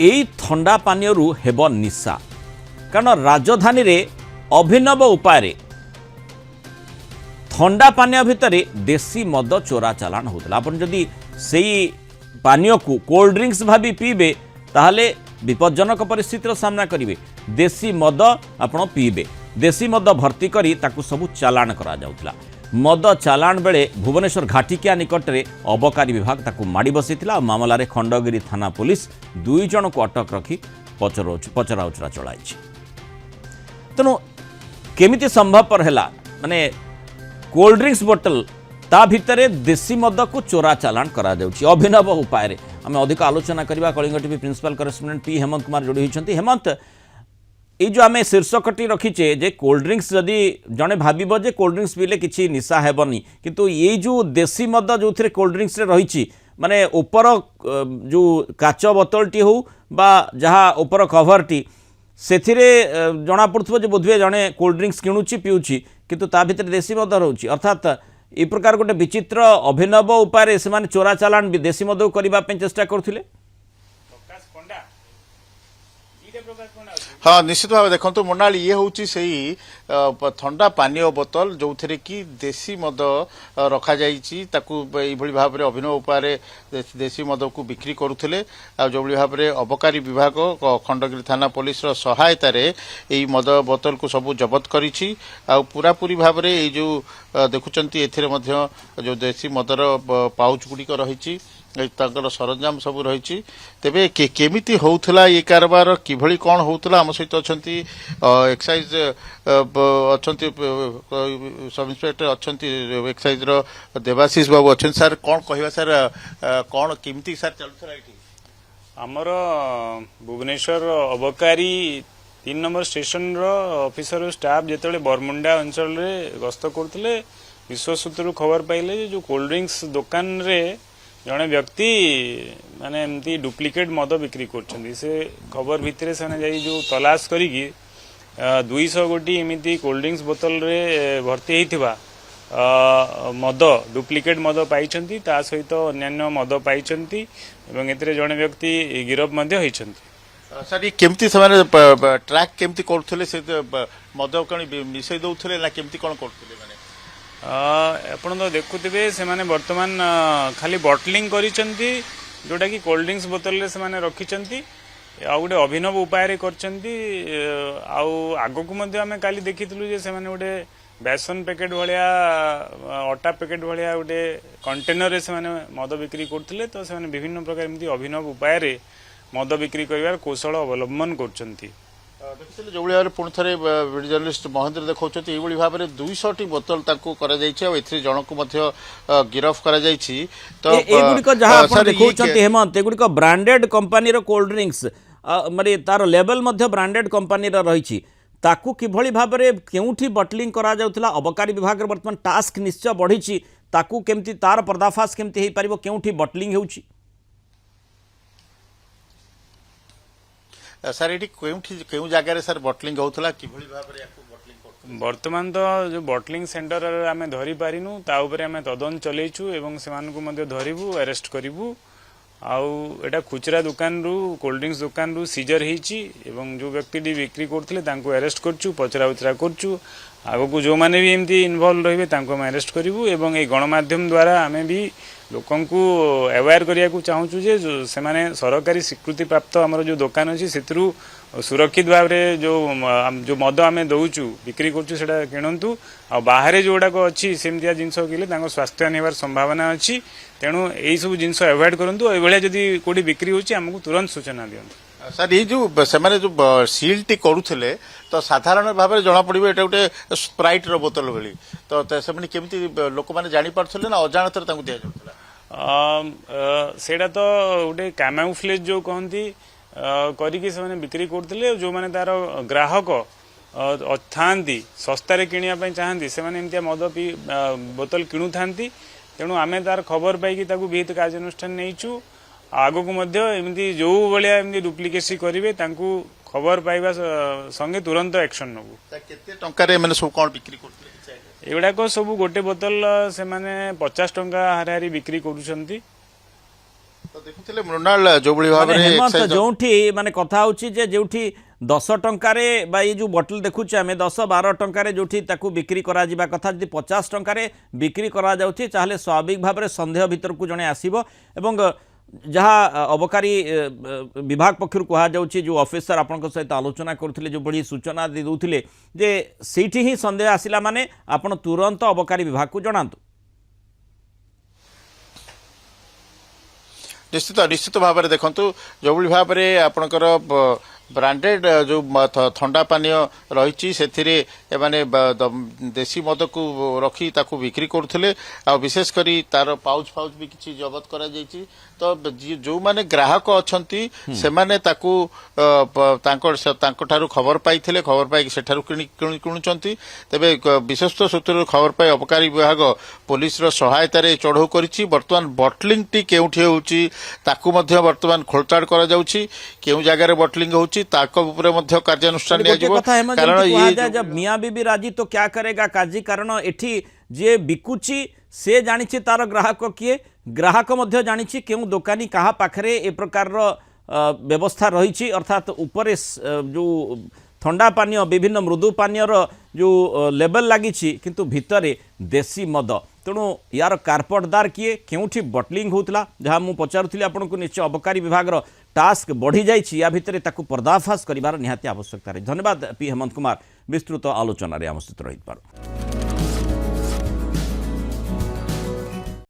एई थंडा पानीयरू हेब निशा कारण राजधानी रे अभिनव उपाय थंडा पानी भितर देसी मद चोरा चालान होता आपन जदि से पानीय को कोल्ड ड्रिंक्स भाभी पीबे ताहले विपज्जनक परिस्थितिर सामना करेंगे। देसी मद आपण पीबे देसी मद भर्ती करी ताकू सबू चालान करा जाउतला। मद चालान बेले भुवनेश्वर घाटिकिया निकट में अबकारी विभाग ताकू माड़ी बसैतिला। मामला रे खंडगिरी थाना पुलिस 2 जन को अटक रखी पचराउचरा चलाई। तेणु केमिति संभवपर है माने कोल्ड ड्रिंक्स बोतल ता भितर देसी मद को चोरा चालान करा जाउछि अभिनव उपाय। आम अधिक आलोचना करबा Kalinga TV principal correspondent P Hemant Kumar जोड़ी होइछन्ति। हेमंत, ये जो आम शीर्षकटी रखीचे जे कोल्ड ड्रिंक्स जदि जड़े भाव जे कोल्ड ड्रिंक्स पीले किसी निशा हेबनी किंतु ये जो देसी मद जो थे कोल्ड ड्रिंक्स रही माने ऊपर जो काच बोतलटी हो बा जहाँ ऊपर कभरटी से जना पड़ुव जे बोधे जड़े कोल्ड ड्रिंक्स किणुची पीऊँच किंतु ता भीतर देसी मद रोचे अर्थात ये प्रकार गोटे विचित्र अभिनव उपाय से चोरा चालान भी देसी मद को करने चेष्टा करते। हाँ निश्चित भाव देखो मोनाली ये हूँ से ठंडा पानीय बोतल जो थे कि देसी मद रखा जाभली भाव में अभिनव उपाय देसी मद को बिक्री करुले जो भाव में अबकारी विभाग खंडगिरी थाना पुलिस सहायता यही मद बोतल को सब जबत करी पूरापूरी भाव में जो देखुंत जो देसी मदर पाउच गुड़िक रही सरंजाम सब रही तेबे केमिति होउथला ये कारबार किभली कौन होउथला हम सहित अच्छी एक्साइज अच्छी सब इन्स्पेक्टर अच्छी एक्साइज रो देवाशीष बाबू अच्छे सर कौन कहवा सर कौन केमिति सर चलुथला एठी हमर भुवनेश्वर अबकारी 3 नंबर स्टेशन रो ऑफिसर स्टाफ जेतले बरमुंडा अंचल रे गस्त करथले विश्वसूत्रु खबर पाइले जो कोल्ड ड्रिंक्स दुकान रे जड़े व्यक्ति माने एमती डुप्लिकेट मद बिक्री कर खबर भितर से जो तलाश करी 200 गोटी एमती कोल्ड ड्रिंक्स बोतल रे भर्ती होइथिबा मद डुप्लिकेट मद पाई सहित अन्य मद पाई जड़े व्यक्ति गिरफ सर ये केमती से ट्रैक केमती करथले से मद कण मिसई दउथले ना केमती कोन करथले माने आपण तो देखुवे से माने वर्तमान खाली बटलिंग करिसेंती जोटा कि कोल्ड ड्रिंक्स बोतल से माने रखिसेंती आ गोटे अभिनव उपाय करछंती आगो को मध्य आमे काली देखितलु जे से माने गोटे बेसन पैकेट भलिया अटा पैकेट भलिया गोटे कंटेनर से माने मद बिक्री करथिले तो से माने विभिन्न प्रकार एमती अभिनव उपाय रे मद बिक्री करिवार कौशल अवलंबन करछंती। देखिए जो भाव पुणी थे वीडियो जर्नलिस्ट महेंद्र देखा ये भाव में 200 टी बोतल जन को गिरफ कर हेमंत एगुड़िक ब्रांडेड कंपनी कोल्ड ड्रिंक्स माने तार लेवल ब्रांडेड कंपनी रही ताकू किभली भाव में केउठी बटलिंग करा जाउथला अबकारी विभाग वर्तमान टास्क निश्चय बढ़ी ताकू केमती तार पर्दाफाश केमती हो पारिबो केउठी बटलिंग होउची सर ये क्यों जगार सर बटलिंग होता किभली भाव में वर्तमान तो जो बटलिंग सेंटर आम धरी पारिनु ता उपरे आम तदंत चलैछु एवं से धरबू अरेस्ट करूँ आउटा खुचरा दुकान रू कोल्ड ड्रिंक्स दुकान रू सीजर होती जो व्यक्ति बिक्री करते अरेस्ट करछु पचरा उचरा करछु आगो को जो माने भी एमती इन्वॉल्व रहिबे तांको हम अरेस्ट करूँ एवं ये गणमाध्यम द्वारा आम भी लोकन को अवेयर करिया को चाहूँ जे से माने सरकारी स्वीकृति प्राप्त आमर जो दुकान अच्छी से सुरक्षित भाव में जो मद आम दौचु बिक्री करछु सेटा किणंतु आ बाहर जोड़ाक अच्छी सेमतिया जिनस किले स्वास्थ्य नेबार संभावना अच्छी तेणु यही सब जिनस अवॉइड करंतु एभलिया जदि कोडी बिक्री होची हमकु तुरंत सूचना दियंतु। सर ये जो से जो सील टी करुले तो साधारण भाव में जना पड़ो ये गोटे स्प्राइट रो बोतल भली तो से केमती लोक मैंने जापारे ना अजाणत दि जाऊला सेटा तो गोटे कैमोफ्लेज जो कहती करिकी से बिक्री करते जो माने तार ग्राहक थांती सस्तारे किनिया चाहती से एमती मद पी बोतल किणु था तेणु आम तार खबर पाई विहित कार्यानुष्ठान नहीं आगो को एमती जो भाया एमती डुप्लिकेसी करेंगे खबर पाइबा संगे तुरंत एक्शन नबू एगुड़ाक सब गोटे बोतल से 50 टंका हाराहारी बिक्री करुछंती ଦେଖୁଥିଲେ ମୃଣାଳ ଯୋଉଭଳି ଭାବରେ ହେମନ୍ତ excise- ଯୋଉଠି ମାନେ କଥା ହଉଛି ଯେ ଯୋଉଠି 10 ଟଙ୍କାରେ ବା ଏଇ ଯୋଉ ବଟଲ ଦେଖୁଛେ ଆମେ 10-12 ଟଙ୍କାରେ ଯୋଉଠି ତାକୁ ବିକ୍ରି କରାଯିବା କଥା ଯଦି 50 ଟଙ୍କାରେ ବିକ୍ରି କରାଯାଉଛି ତାହେଲେ ସ୍ୱାଭାବିକ ଭାବରେ ସନ୍ଦେହ ଭିତରକୁ ଜଣେ ଆସିବ ଏବଂ ଯାହା ଅବକାରୀ ବିଭାଗ ପକ୍ଷରୁ କୁହାଯାଉଛି ଯେଉଁ ଅଫିସର ଆପଣଙ୍କ ସହିତ ଆଲୋଚନା କରୁଥିଲେ ଯେଉଁଭଳି ସୂଚନା ଦେଉଥିଲେ ଯେ ସେଇଠି ହିଁ ସନ୍ଦେହ ଆସିଲା ମାନେ ଆପଣ ତୁରନ୍ତ ଅବକାରୀ ବିଭାଗକୁ ଜଣାନ୍ତୁ। ନିଶ୍ଚିତ ଭାବରେ ଦେଖନ୍ତୁ ଯୋଉଭଳି ଭାବରେ ଆପଣଙ୍କର ବ୍ରାଣ୍ଡେଡ୍ ଯେଉଁ ଥଣ୍ଡା ପାନୀୟ ରହିଛି ସେଥିରେ ଏମାନେ ଦେଶୀ ମଦକୁ ରଖି ତାକୁ ବିକ୍ରି କରୁଥିଲେ ଆଉ ବିଶେଷ କରି ତାର ପାଉଚ୍ ବି କିଛି ଜବତ କରାଯାଇଛି। ତ ଯେଉଁମାନେ ଗ୍ରାହକ ଅଛନ୍ତି ସେମାନେ ତାକୁ ତାଙ୍କଠାରୁ ଖବର ପାଇଥିଲେ, ଖବର ପାଇକି ସେଠାରୁ କିଣୁଛନ୍ତି। ତେବେ ବିଶ୍ୱସ୍ତ ସୂତ୍ରରୁ ଖବର ପାଇ ଅବକାରୀ ବିଭାଗ ପୋଲିସର ସହାୟତାରେ ଚଢ଼ଉ କରିଛି। ବର୍ତ୍ତମାନ ବଟଲିଂଟି କେଉଁଠି ହେଉଛି ତାକୁ ମଧ୍ୟ ବର୍ତ୍ତମାନ ଖୋଳତାଡ଼ କରାଯାଉଛି। କେଉଁ ଜାଗାରେ ବଟଲିଂ ହେଉଛି ତାଙ୍କ ଉପରେ ମଧ୍ୟ କାର୍ଯ୍ୟାନୁଷ୍ଠାନ ନିଆଯିବ। କାରଣ ମିଆଁ ବିବି ରାଜି ତ क्या करेगा काजी, कारण एठी जे बिकुची से जानिछि तार ग्राहक किए, ग्राहक मध्य जानिछि केउ दोकानी कहा पाखरे ए प्रकार व्यवस्था रही, अर्थात उपरे जो थंडा पानीय विभिन्न मृदु पानीयर जो लेवल लगी किंतु भितरे देसी मद। तेणु यार कारपटदार किए, केउठी बटलिंग होता जहाँ मुझे पचारूली आपन को निश्चय अबकारी विभाग टास्क बढ़ी जाइए, या भितर ताकू पर्दाफाश करार निहाती आवश्यकता रही। धन्यवाद पी हेमंत कुमार विस्तृत आलोचन आम सहित रही।